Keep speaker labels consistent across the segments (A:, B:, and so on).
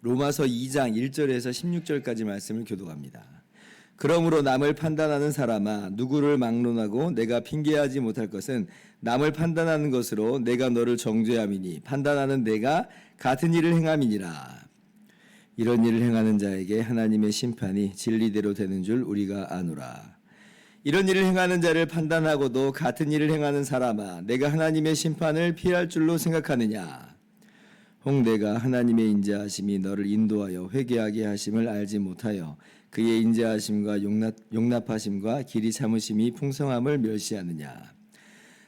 A: 로마서 2장 1절에서 16절까지 말씀을 교독합니다. 그러므로 남을 판단하는 사람아, 누구를 막론하고 내가 핑계하지 못할 것은 남을 판단하는 것으로 내가 너를 정죄함이니 판단하는 내가 같은 일을 행함이니라. 이런 일을 행하는 자에게 하나님의 심판이 진리대로 되는 줄 우리가 아노라. 이런 일을 행하는 자를 판단하고도 같은 일을 행하는 사람아, 내가 하나님의 심판을 피할 줄로 생각하느냐. 혹 내가 하나님의 인자하심이 너를 인도하여 회개하게 하심을 알지 못하여 그의 인자하심과 용납하심과 길이 참으심이 풍성함을 멸시하느냐.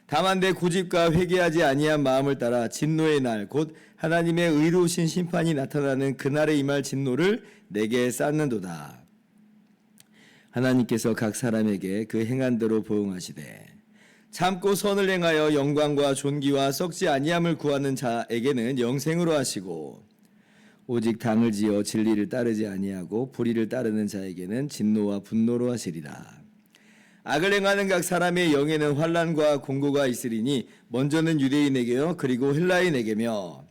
A: 다만 내 고집과 회개하지 아니한 마음을 따라 진노의 날 곧 하나님의 의로우신 심판이 나타나는 그날에 임할 진노를 내게 쌓는도다. 하나님께서 각 사람에게 그 행한 대로 보응하시되 참고 선을 행하여 영광과 존귀와 썩지 아니함을 구하는 자에게는 영생으로 하시고 오직 당을 지어 진리를 따르지 아니하고 불의를 따르는 자에게는 진노와 분노로 하시리라. 악을 행하는 각 사람의 영에는 환난과 공고가 있으리니 먼저는 유대인에게요 그리고 헬라인에게며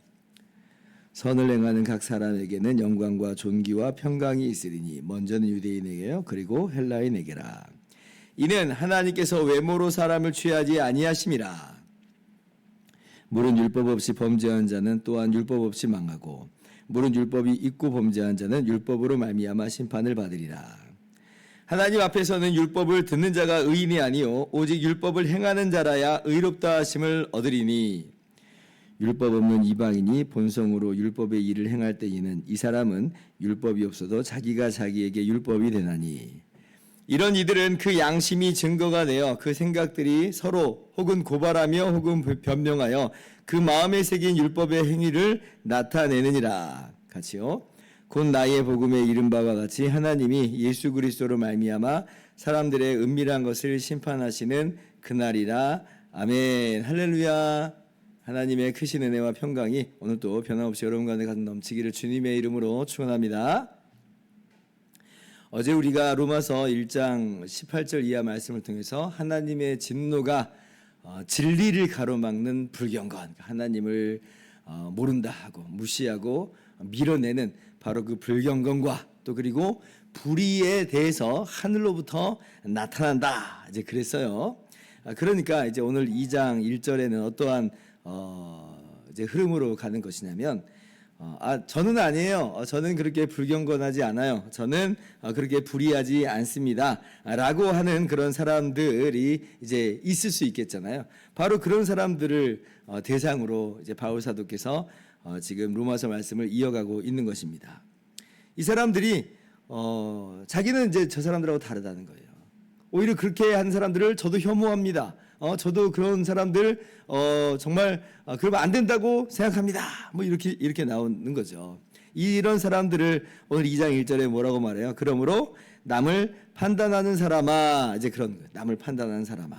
A: 선을 행하는 각 사람에게는 영광과 존귀와 평강이 있으리니 먼저는 유대인에게요 그리고 헬라인에게라. 이는 하나님께서 외모로 사람을 취하지 아니하심이라. 물은 율법 없이 범죄한 자는 또한 율법 없이 망하고 물은 율법이 있고 범죄한 자는 율법으로 말미암아 심판을 받으리라. 하나님 앞에서는 율법을 듣는 자가 의인이 아니요 오직 율법을 행하는 자라야 의롭다 하심을 얻으리니 율법 없는 이방인이 본성으로 율법의 일을 행할 때에는 이 사람은 율법이 없어도 자기가 자기에게 율법이 되나니 이런 이들은 그 양심이 증거가 되어 그 생각들이 서로 혹은 고발하며 혹은 변명하여 그 마음에 새긴 율법의 행위를 나타내느니라. 같이요. 곧 나의 복음에 이른 바와 같이 하나님이 예수 그리스도로 말미암아 사람들의 은밀한 것을 심판하시는 그날이라. 아멘. 할렐루야. 하나님의 크신 은혜와 평강이 오늘도 변함없이 여러분 가운데 가득 넘치기를 주님의 이름으로 축원합니다. 어제 우리가 로마서 1장 18절 이하 말씀을 통해서 하나님의 진노가 진리를 가로막는 불경건, 하나님을 모른다 하고 무시하고 밀어내는 바로 그 불경건과 또 그리고 불의에 대해서 하늘로부터 나타난다 이제 그랬어요. 그러니까 이제 오늘 2장 1절에는 어떠한 이제 흐름으로 가는 것이냐면 저는 아니에요. 저는 그렇게 불경건하지 않아요. 저는 그렇게 불의하지 않습니다. 라고 하는 그런 사람들이 이제 있을 수 있겠잖아요. 바로 그런 사람들을 대상으로 이제 바울 사도께서 지금 로마서 말씀을 이어가고 있는 것입니다. 이 사람들이 자기는 이제 저 사람들하고 다르다는 거예요. 오히려 그렇게 한 사람들을 저도 혐오합니다. 저도 그런 사람들 정말 그러면 안 된다고 생각합니다. 뭐 이렇게 나오는 거죠. 이런 사람들을 오늘 2장 1절에 뭐라고 말해요? 그러므로 남을 판단하는 사람아, 이제 그런 거예요. 남을 판단하는 사람아.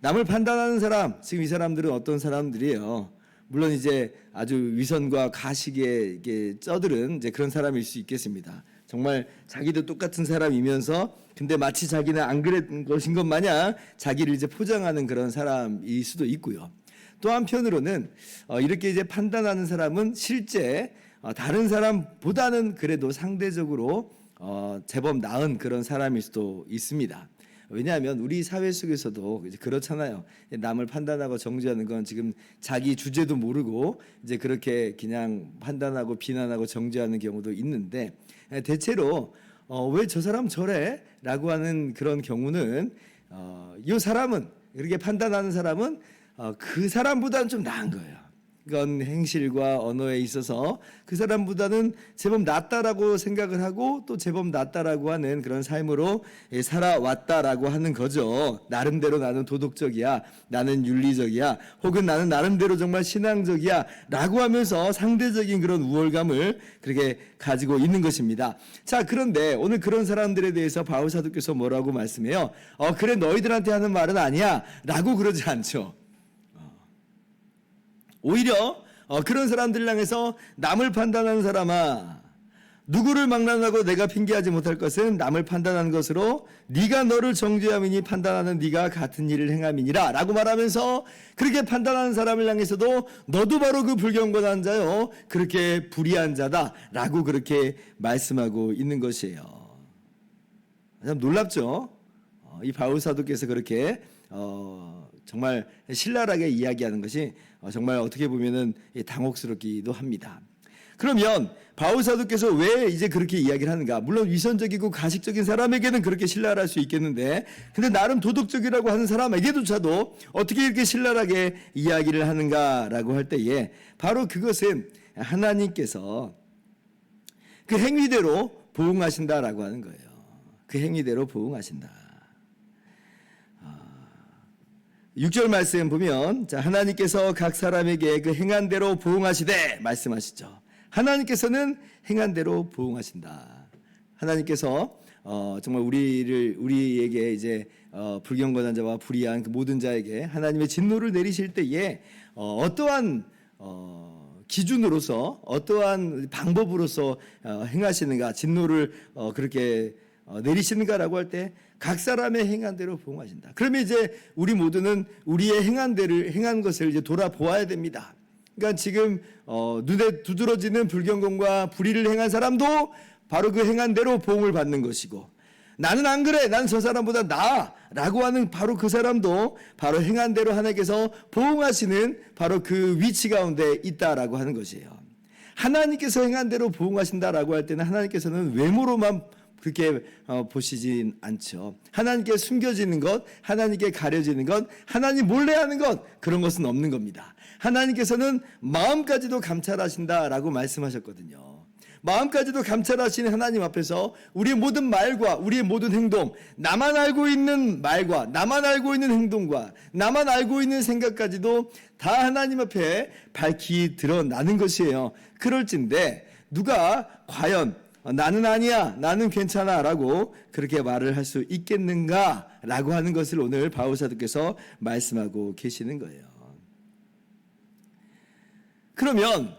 A: 남을 판단하는 사람, 지금 이 사람들은 어떤 사람들이에요? 물론 이제 아주 위선과 가식에 쩌들은 이제 그런 사람일 수 있겠습니다. 정말 자기도 똑같은 사람이면서 근데 마치 자기는 안 그랬던 것인 것 마냥 자기를 이제 포장하는 그런 사람일 수도 있고요. 또 한편으로는 이렇게 이제 판단하는 사람은 실제 다른 사람보다는 그래도 상대적으로 제법 나은 그런 사람일 수도 있습니다. 왜냐하면 우리 사회 속에서도 이제 그렇잖아요. 남을 판단하고 정죄하는 건 지금 자기 주제도 모르고 이제 그렇게 그냥 판단하고 비난하고 정죄하는 경우도 있는데 대체로 왜 저 사람 저래? 라고 하는 그런 경우는 이 사람은 이렇게 판단하는 사람은 그 사람보다는 좀 나은 거예요. 그건 행실과 언어에 있어서 그 사람보다는 제법 낫다라고 생각을 하고 또 제법 낫다라고 하는 그런 삶으로 살아왔다라고 하는 거죠. 나름대로 나는 도덕적이야, 나는 윤리적이야, 혹은 나는 나름대로 정말 신앙적이야 라고 하면서 상대적인 그런 우월감을 그렇게 가지고 있는 것입니다. 자, 그런데 오늘 그런 사람들에 대해서 바울 사도께서 뭐라고 말씀해요? 그래 너희들한테 하는 말은 아니야 라고 그러지 않죠. 오히려 그런 사람들 향해서 남을 판단하는 사람아, 누구를 막론하고 내가 핑계하지 못할 것은 남을 판단하는 것으로 네가 너를 정죄함이니 판단하는 네가 같은 일을 행함이니라 라고 말하면서, 그렇게 판단하는 사람을 향해서도 너도 바로 그 불경건한 자요, 그렇게 불의한 자다 라고 그렇게 말씀하고 있는 것이에요. 참 놀랍죠? 이 바울 사도께서 그렇게 정말 신랄하게 이야기하는 것이 정말 어떻게 보면은 당혹스럽기도 합니다. 그러면 바울 사도께서 왜 이제 그렇게 이야기를 하는가? 물론 위선적이고 가식적인 사람에게는 그렇게 신랄할 수 있겠는데, 근데 나름 도덕적이라고 하는 사람에게조차도 어떻게 이렇게 신랄하게 이야기를 하는가라고 할 때에, 바로 그것은 하나님께서 그 행위대로 보응하신다라고 하는 거예요. 그 행위대로 보응하신다. 6절 말씀 보면, 자, 하나님께서 각 사람에게 그 행한 대로 보응하시되 말씀하시죠. 하나님께서는 행한 대로 보응하신다. 하나님께서 정말 우리에게 이제 불경건한 자와 불의한 그 모든 자에게 하나님의 진노를 내리실 때에 어떠한 기준으로서, 어떠한 방법으로서 행하시는가, 진노를 그렇게 내리시는가라고 할 때 각 사람의 행한 대로 보응하신다. 그러면 이제 우리 모두는 우리의 행한 것을 이제 돌아보아야 됩니다. 그러니까 지금 눈에 두드러지는 불경건과 불의를 행한 사람도 바로 그 행한 대로 보응을 받는 것이고, 나는 안 그래, 나는 저 사람보다 나아 라고 하는 바로 그 사람도 바로 행한 대로 하나님께서 보응하시는 바로 그 위치 가운데 있다라고 하는 것이에요. 하나님께서 행한 대로 보응하신다라고 할 때는 하나님께서는 외모로만 그렇게 보시진 않죠. 하나님께 숨겨지는 것, 하나님께 가려지는 것, 하나님 몰래 하는 것, 그런 것은 없는 겁니다. 하나님께서는 마음까지도 감찰하신다라고 말씀하셨거든요. 마음까지도 감찰하시는 하나님 앞에서 우리의 모든 말과 우리의 모든 행동, 나만 알고 있는 말과 나만 알고 있는 행동과 나만 알고 있는 생각까지도 다 하나님 앞에 밝히 드러나는 것이에요. 그럴진데 누가 과연 나는 아니야, 나는 괜찮아 라고 그렇게 말을 할 수 있겠는가 라고 하는 것을 오늘 바울 사도께서 말씀하고 계시는 거예요. 그러면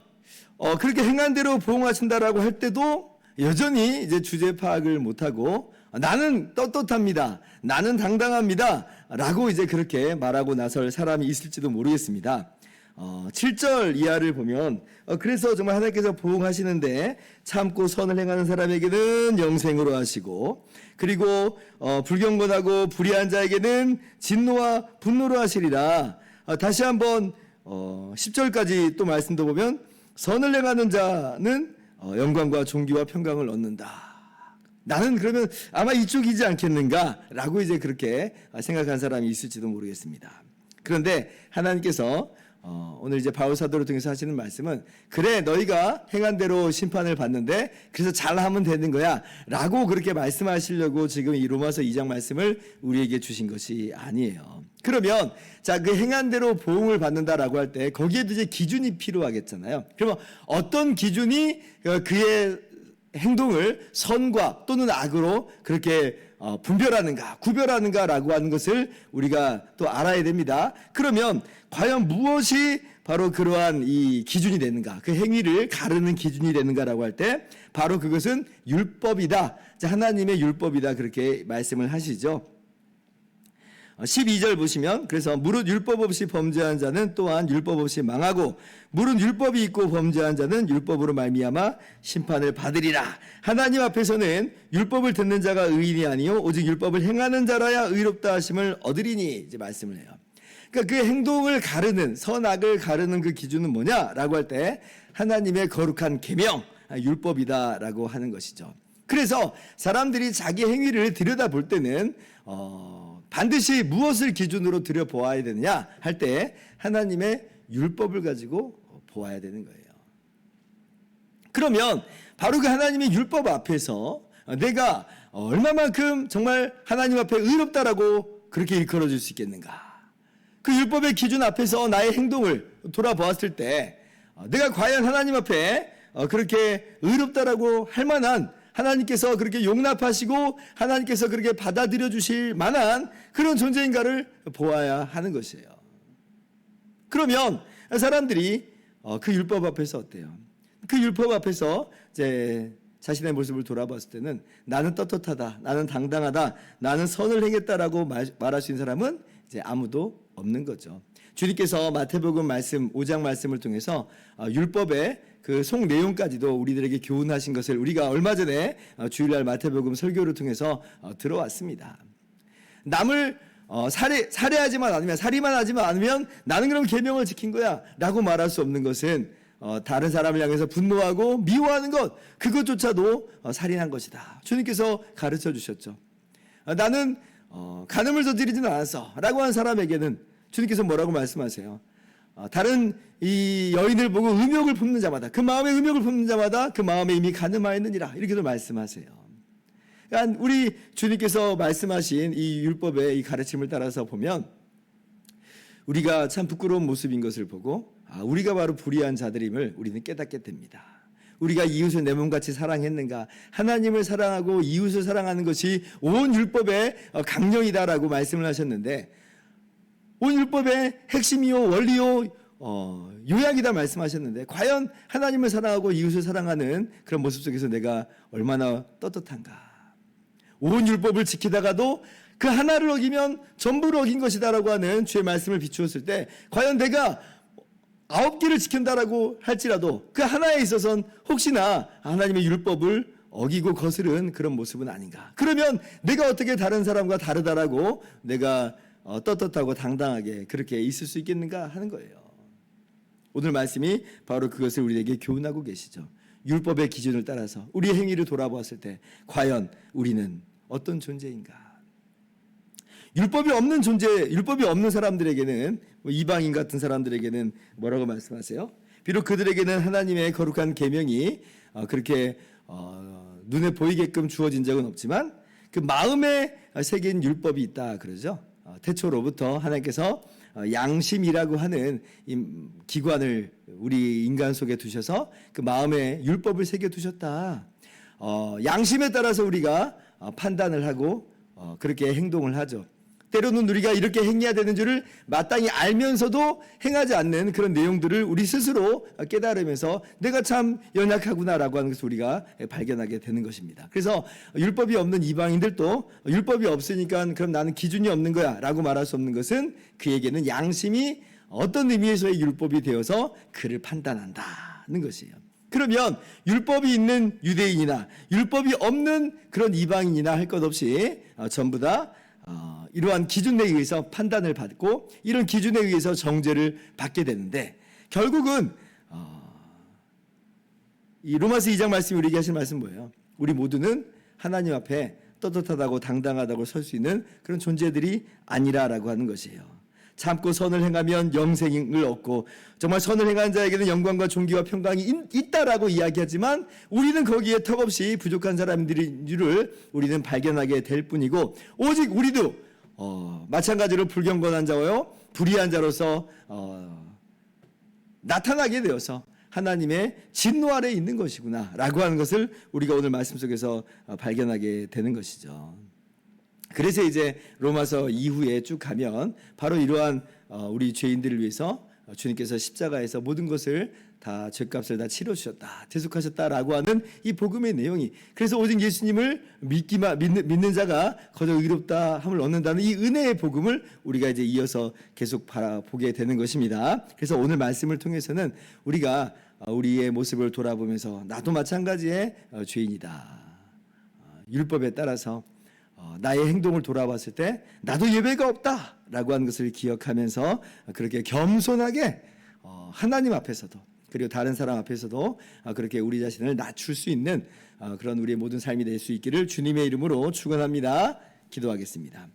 A: 그렇게 행한 대로 보응하신다라고 할 때도 여전히 이제 주제 파악을 못하고 나는 떳떳합니다, 나는 당당합니다 라고 이제 그렇게 말하고 나설 사람이 있을지도 모르겠습니다. 7절 이하를 보면, 그래서 정말 하나님께서 보응하시는데 참고 선을 행하는 사람에게는 영생으로 하시고, 그리고 불경건하고 불의한 자에게는 진노와 분노로 하시리라. 다시 한번 10절까지 또 말씀도 보면, 선을 행하는 자는 영광과 존귀와 평강을 얻는다. 나는 그러면 아마 이쪽이지 않겠는가 라고 이제 그렇게 생각한 사람이 있을지도 모르겠습니다. 그런데 하나님께서 오늘 이제 바울 사도를 통해서 하시는 말씀은, 그래 너희가 행한 대로 심판을 받는데 그래서 잘하면 되는 거야 라고 그렇게 말씀하시려고 지금 이 로마서 2장 말씀을 우리에게 주신 것이 아니에요. 그러면 자, 그 행한 대로 보응을 받는다라고 할 때 거기에도 이제 기준이 필요하겠잖아요. 그러면 어떤 기준이 그의 행동을 선과 또는 악으로 그렇게 분별하는가, 구별하는가라고 하는 것을 우리가 또 알아야 됩니다. 그러면 과연 무엇이 바로 그러한 이 기준이 되는가, 그 행위를 가르는 기준이 되는가라고 할 때 바로 그것은 율법이다, 하나님의 율법이다, 그렇게 말씀을 하시죠. 12절 보시면, 그래서 무릇 율법 없이 범죄한 자는 또한 율법 없이 망하고 무릇 율법이 있고 범죄한 자는 율법으로 말미암아 심판을 받으리라. 하나님 앞에서는 율법을 듣는 자가 의인이 아니요 오직 율법을 행하는 자라야 의롭다 하심을 얻으리니, 이제 말씀을 해요. 그러니까 그 행동을 가르는, 선악을 가르는 그 기준은 뭐냐라고 할 때 하나님의 거룩한 계명, 율법이다라고 하는 것이죠. 그래서 사람들이 자기 행위를 들여다볼 때는 반드시 무엇을 기준으로 들여보아야 되느냐 할 때 하나님의 율법을 가지고 보아야 되는 거예요. 그러면 바로 그 하나님의 율법 앞에서 내가 얼마만큼 정말 하나님 앞에 의롭다라고 그렇게 일컬어줄 수 있겠는가, 그 율법의 기준 앞에서 나의 행동을 돌아보았을 때 내가 과연 하나님 앞에 그렇게 의롭다라고 할 만한, 하나님께서 그렇게 용납하시고 하나님께서 그렇게 받아들여 주실 만한 그런 존재인가를 보아야 하는 것이에요. 그러면 사람들이 그 율법 앞에서 어때요? 그 율법 앞에서 이제 자신의 모습을 돌아봤을 때는 나는 떳떳하다, 나는 당당하다, 나는 선을 행했다라고 말할 수 있는 사람은 이제 아무도 없는 거죠. 주님께서 마태복음 말씀 5장 말씀을 통해서 율법의 그 속 내용까지도 우리들에게 교훈하신 것을 우리가 얼마 전에 주일날 마태복음 설교를 통해서 들어왔습니다. 남을 살해하지만 않으면, 살인만 하지만 않으면 나는 그럼 계명을 지킨 거야 라고 말할 수 없는 것은 다른 사람을 향해서 분노하고 미워하는 것, 그것조차도 살인한 것이다. 주님께서 가르쳐 주셨죠. 나는 간음을 저지르지는 않았어 라고 한 사람에게는 주님께서 뭐라고 말씀하세요? 다른 이 여인을 보고 음욕을 품는 자마다, 그 마음에 음욕을 품는 자마다 그 마음에 이미 간음하였느니라, 이렇게도 말씀하세요. 그러니까 우리 주님께서 말씀하신 이 율법의 이 가르침을 따라서 보면 우리가 참 부끄러운 모습인 것을 보고 우리가 바로 불의한 자들임을 우리는 깨닫게 됩니다. 우리가 이웃을 내 몸같이 사랑했는가? 하나님을 사랑하고 이웃을 사랑하는 것이 온 율법의 강령이다라고 말씀을 하셨는데, 온 율법의 핵심이요 원리요 요약이다 말씀하셨는데, 과연 하나님을 사랑하고 이웃을 사랑하는 그런 모습 속에서 내가 얼마나 떳떳한가? 온 율법을 지키다가도 그 하나를 어기면 전부를 어긴 것이다라고 하는 주의 말씀을 비추었을 때, 과연 내가 9개를 지킨다라고 할지라도 그 하나에 있어서는 혹시나 하나님의 율법을 어기고 거스른 그런 모습은 아닌가? 그러면 내가 어떻게 다른 사람과 다르다라고 내가 떳떳하고 당당하게 그렇게 있을 수 있겠는가 하는 거예요. 오늘 말씀이 바로 그것을 우리에게 교훈하고 계시죠. 율법의 기준을 따라서 우리의 행위를 돌아보았을 때 과연 우리는 어떤 존재인가? 율법이 없는 존재, 율법이 없는 사람들에게는, 이방인 같은 사람들에게는 뭐라고 말씀하세요? 비록 그들에게는 하나님의 거룩한 계명이 그렇게 눈에 보이게끔 주어진 적은 없지만 그 마음에 새긴 율법이 있다 그러죠. 태초로부터 하나님께서 양심이라고 하는 이 기관을 우리 인간 속에 두셔서 그 마음에 율법을 새겨 두셨다. 양심에 따라서 우리가 판단을 하고 그렇게 행동을 하죠. 때로는 우리가 이렇게 행해야 되는 줄을 마땅히 알면서도 행하지 않는 그런 내용들을 우리 스스로 깨달으면서 내가 참 연약하구나라고 하는 것을 우리가 발견하게 되는 것입니다. 그래서 율법이 없는 이방인들도 율법이 없으니까 그럼 나는 기준이 없는 거야 라고 말할 수 없는 것은 그에게는 양심이 어떤 의미에서의 율법이 되어서 그를 판단한다는 것이에요. 그러면 율법이 있는 유대인이나 율법이 없는 그런 이방인이나 할 것 없이 전부 다 이러한 기준에 의해서 판단을 받고 이런 기준에 의해서 정죄를 받게 되는데, 결국은 이 로마서 2장 말씀이 우리에게 하신 말씀은 뭐예요? 우리 모두는 하나님 앞에 떳떳하다고 당당하다고 설 수 있는 그런 존재들이 아니라라고 하는 것이에요. 참고 선을 행하면 영생을 얻고, 정말 선을 행하는 자에게는 영광과 존귀와 평강이 있다라고 이야기하지만 우리는 거기에 턱없이 부족한 사람들인 줄을 우리는 발견하게 될 뿐이고, 오직 우리도 마찬가지로 불경건한 자와요 불의한 자로서 나타나게 되어서 하나님의 진노 아래에 있는 것이구나 라고 하는 것을 우리가 오늘 말씀 속에서 발견하게 되는 것이죠. 그래서 이제 로마서 이후에 쭉 가면 바로 이러한 우리 죄인들을 위해서 주님께서 십자가에서 모든 것을 다 죄값을 다 치러주셨다, 대속하셨다라고 하는 이 복음의 내용이, 그래서 오직 예수님을 믿는 자가 거저 의롭다 함을 얻는다는 이 은혜의 복음을 우리가 이제 이어서 계속 바라보게 되는 것입니다. 그래서 오늘 말씀을 통해서는 우리가 우리의 모습을 돌아보면서 나도 마찬가지의 죄인이다, 율법에 따라서 나의 행동을 돌아봤을 때 나도 예배가 없다라고 하는 것을 기억하면서 그렇게 겸손하게 하나님 앞에서도 그리고 다른 사람 앞에서도 그렇게 우리 자신을 낮출 수 있는 그런 우리의 모든 삶이 될 수 있기를 주님의 이름으로 축원합니다. 기도하겠습니다.